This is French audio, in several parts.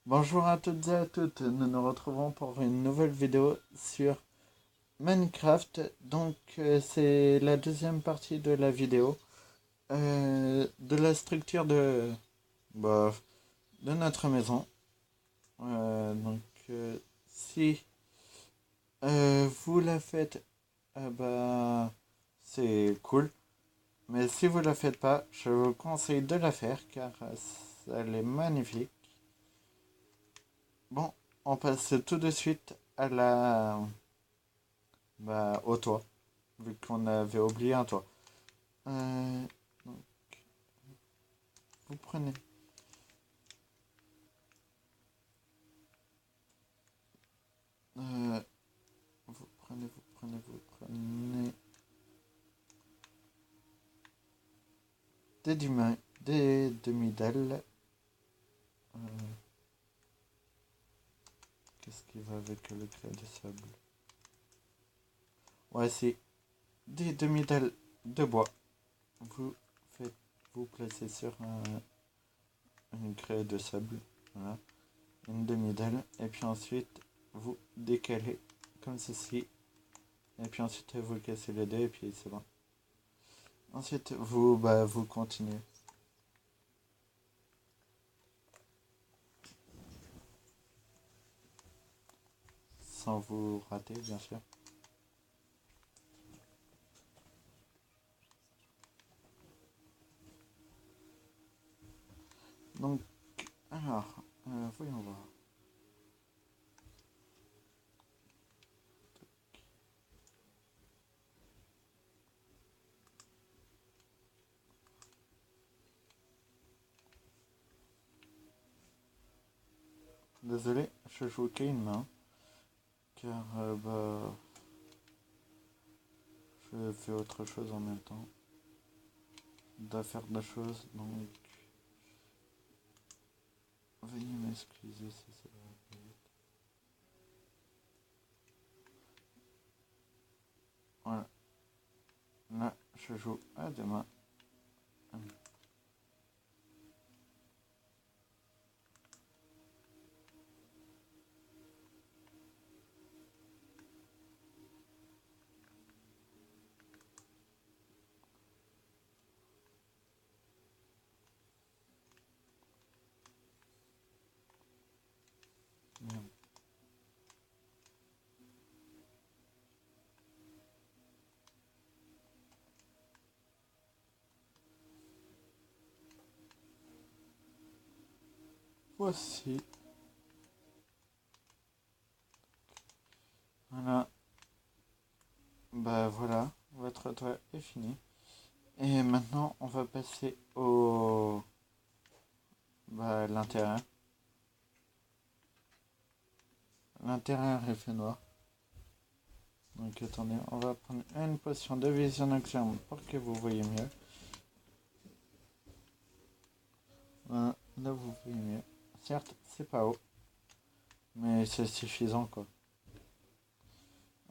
Bonjour à toutes et à toutes, nous nous retrouvons pour une nouvelle vidéo sur Minecraft. C'est la deuxième partie de la vidéo de la structure bah, de notre maison. Euh, donc si vous la faites, c'est cool. Mais si vous la faites pas, je vous conseille de la faire car elle est magnifique. Bon, on passe tout de suite au toit, vu qu'on avait oublié un toit. Donc, vous prenez, euh, vous prenez des demi-dalles. Euh, Qu'est-ce qui va avec le grès de sable? Ouais, c'est des demi-dalles de bois. Vous faites, vous placez sur une grès de sable, voilà, une demi-dalle, et puis ensuite vous décalez comme ceci, et puis ensuite vous cassez les deux, et puis c'est bon. Ensuite vous continuez sans vous rater, bien sûr. Donc, voyons voir. Désolé, je joue qu'une main, car je fais autre chose en même temps. Je dois faire des choses, donc veuillez m'excuser si c'est pas vite. Voilà, là, je joue à deux mains. Voici, voilà, voilà, votre toit est fini. Et maintenant, on va passer au l'intérieur. L'intérieur est fait noir. Donc attendez, on va prendre une potion de vision nocturne pour que vous voyez mieux. Voilà, là vous voyez mieux. Certes, c'est pas haut, mais c'est suffisant quoi.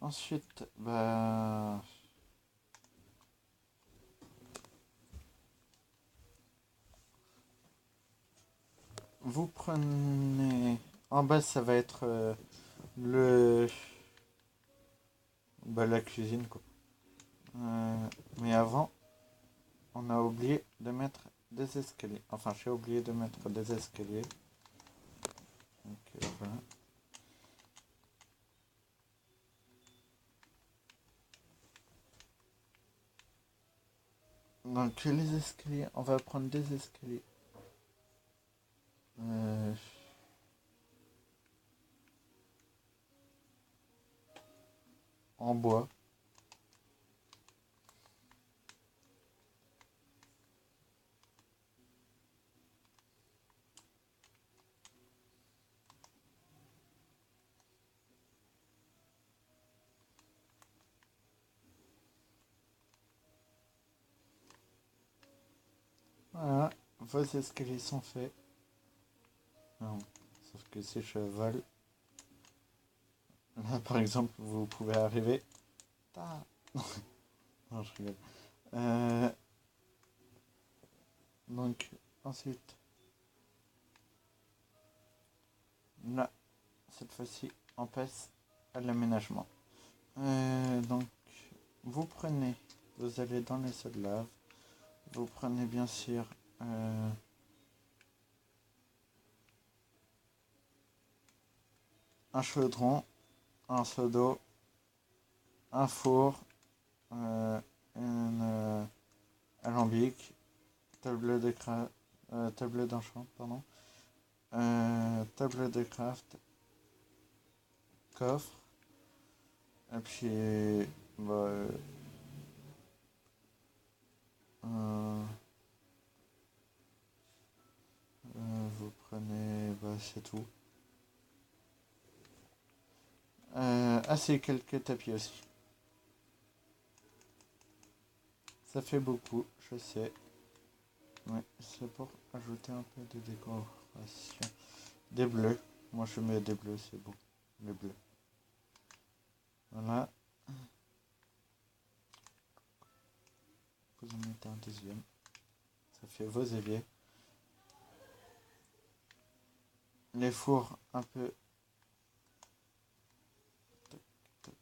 Ensuite, vous prenez. En bas, ça va être le. La cuisine quoi. Mais avant, on a oublié de mettre des escaliers. Enfin, j'ai oublié de mettre des escaliers. Donc voilà. Donc les escaliers, on va prendre des escaliers euh, en bois. Voilà, vos escaliers sont faits. Non, sauf que ces chevals, là par exemple, vous pouvez arriver. Ah, non, je rigole. Euh, donc ensuite, là, cette fois-ci, on passe à l'aménagement. Donc, vous allez dans les seaux de lave, vous prenez bien sûr un chaudron, un seau d'eau, un four, un alambic, table d'enchant, pardon, table de craft, coffre, et puis bah, vous prenez, c'est tout. C'est quelques tapis aussi. Ça fait beaucoup, je sais. Ouais, c'est pour ajouter un peu de décoration. Des bleus. Moi je mets des bleus, c'est bon. Les bleus. Voilà. Vous en mettez un deuxième. Ça fait vos éviers. Les fours un peu. Tac, tac,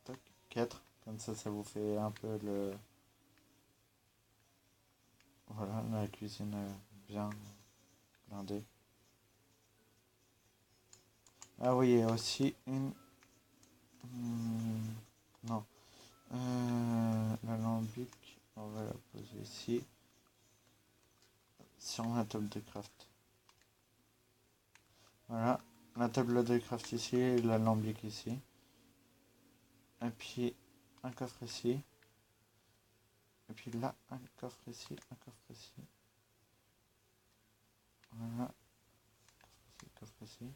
tac. 4. Comme ça vous fait un peu le. Voilà, la cuisine bien blindée. Ah oui, il y a aussi une. Non. L'alambic, on va la poser ici. Sur la table de craft. Voilà. La table de craft ici, l'alambic ici. Et puis un coffre ici. Et puis là, un coffre ici, un coffre ici. Voilà. Coffre ici.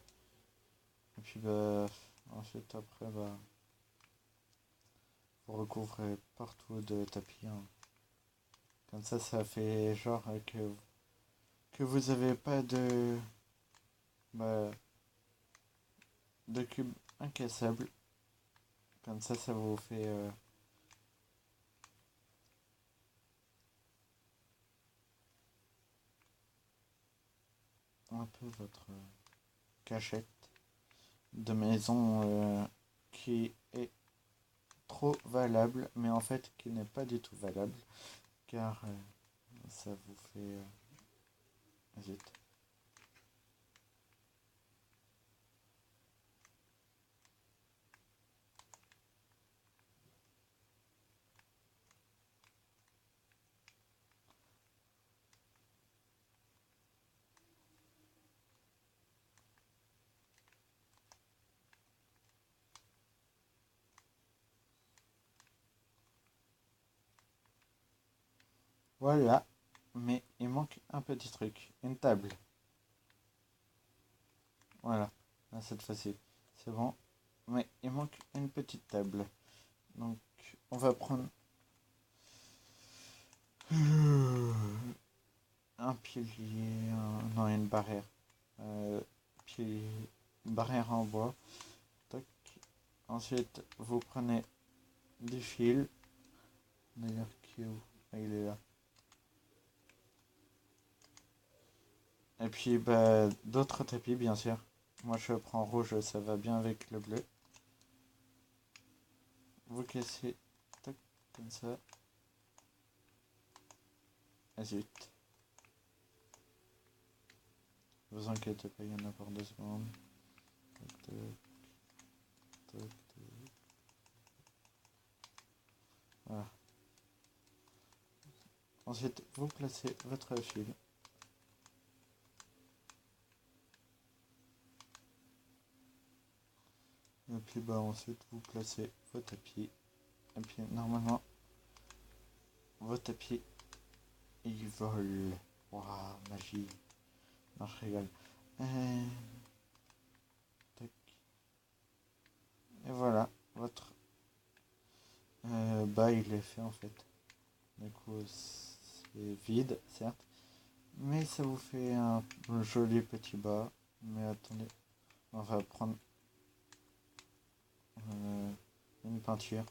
Et puis ensuite après vous recouvrez partout de tapis. Hein. Comme ça fait genre que vous avez pas bah, de cube incassable. Comme ça vous fait un peu votre cachette de maison qui est trop valable, mais en fait qui n'est pas du tout valable, car ça vous fait... zut. Voilà, mais il manque un petit truc, une table. Voilà, là, cette fois-ci, c'est bon. Mais il manque une petite table. Donc, on va prendre un pilier, non, une barrière. Pilier, barrière en bois. Toc. Ensuite, vous prenez des fils. D'ailleurs, qui est où? Ah, il est là. Et puis, d'autres tapis, bien sûr. Moi, je prends rouge, ça va bien avec le bleu. Vous cassez, tac, comme ça. Ah zut. Vous inquiétez pas, il y en a pour 2 secondes. Tac, tac, tac, tac. Voilà. Ensuite, vous placez votre fil. Et puis ensuite, vous placez vos tapis. Et puis normalement, vos tapis, ils volent. Waouh, magie. Non, je rigole. Tac. Et voilà, votre il est fait en fait. Du coup, c'est vide, certes. Mais ça vous fait un joli petit bas. Mais attendez, on va prendre une peinture.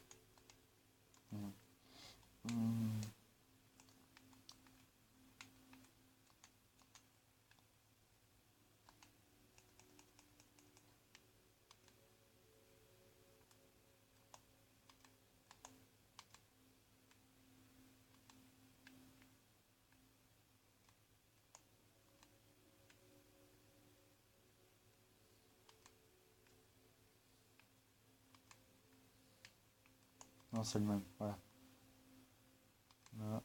Non, c'est le même. Voilà. Là.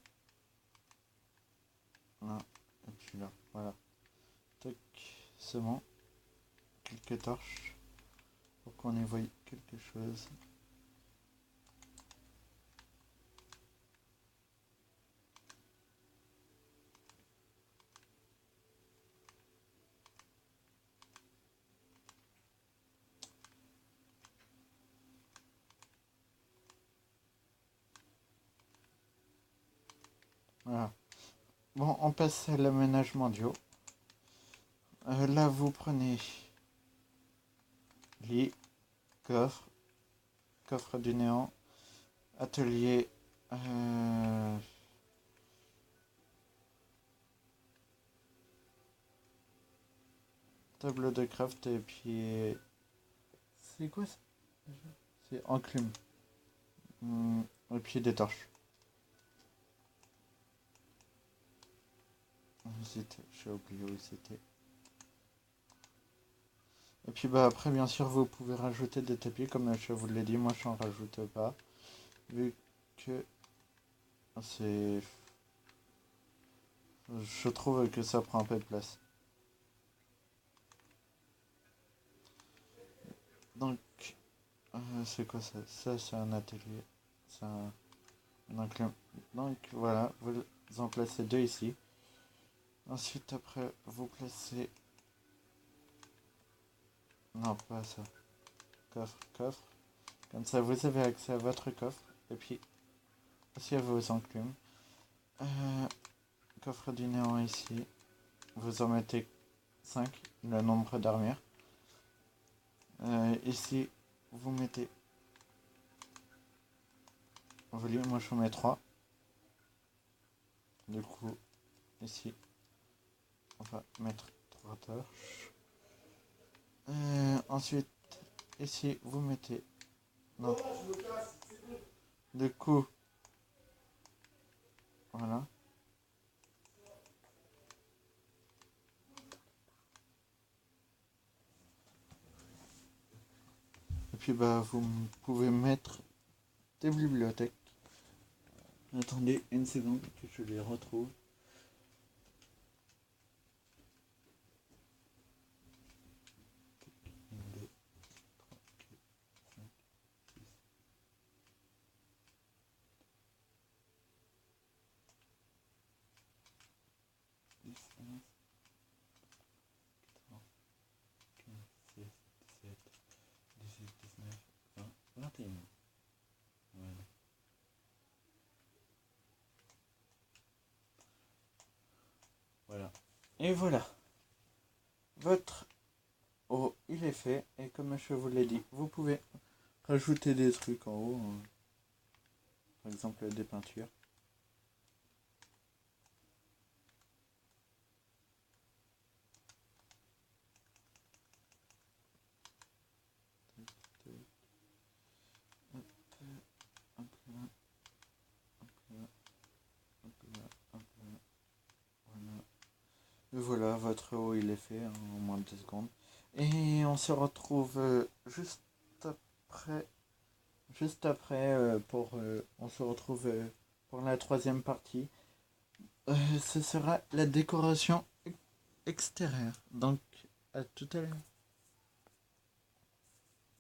Là. Et puis là. Voilà. Tac. C'est bon. Quelques torches. Pour qu'on y voie quelque chose. Voilà. Bon, on passe à l'aménagement du haut. Là, vous prenez lit, coffre, coffre du néant, atelier, tableau de craft et puis... C'est quoi ça? C'est enclume. Et puis des torches. J'ai oublié où c'était. Et puis bah après bien sûr vous pouvez rajouter des tapis comme je vous l'ai dit, moi je n'en rajoute pas. Vu que c'est... Je trouve que ça prend un peu de place. Donc c'est quoi ça? Ça c'est un atelier. C'est un enclume. Donc voilà, vous en placez deux ici. Ensuite après vous placez... Non pas ça. Coffre, coffre. Comme ça vous avez accès à votre coffre. Et puis aussi à vos enclumes. Coffre du néant ici. Vous en mettez 5, le nombre d'armures. Ici, vous mettez... Moi je vous mets 3. Du coup, ici, on va mettre 3 torches. Ensuite, ici, vous mettez... Non. Du coup, voilà. Et puis, bah, vous pouvez mettre des bibliothèques. Attendez une seconde que je les retrouve. Voilà. Et voilà. Votre eau, il est fait. Et comme je vous l'ai dit, vous pouvez rajouter des trucs en haut. Par exemple des peintures. Et voilà, votre haut il est fait en moins de 2 secondes. Et on se retrouve après. Juste après, on se retrouve pour la troisième partie. Ce sera la décoration extérieure. Donc, à tout à l'heure.